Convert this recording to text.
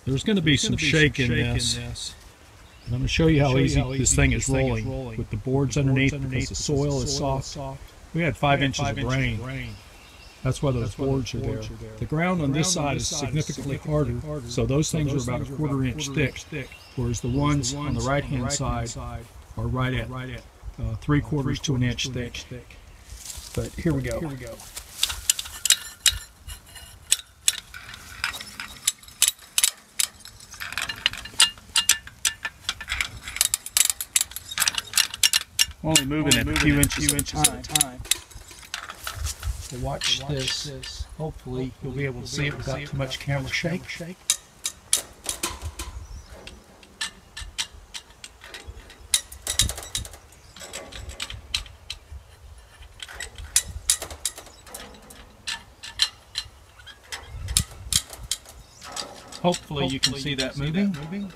There's going to be some shake in this. And I'm going to show you how easy this thing is rolling with the boards underneath because the soil is soft. We had 5 inches of rain. That's why those boards are there. The ground on this side is significantly harder, so those things are about a 1/4 inch thick, whereas the ones on the right-hand side are right at 3/4 to an inch thick. But here we go. Only moving it a few inches at a time. So watch this. Hopefully you'll be able to see it without too much camera shake. Hopefully you can see that moving.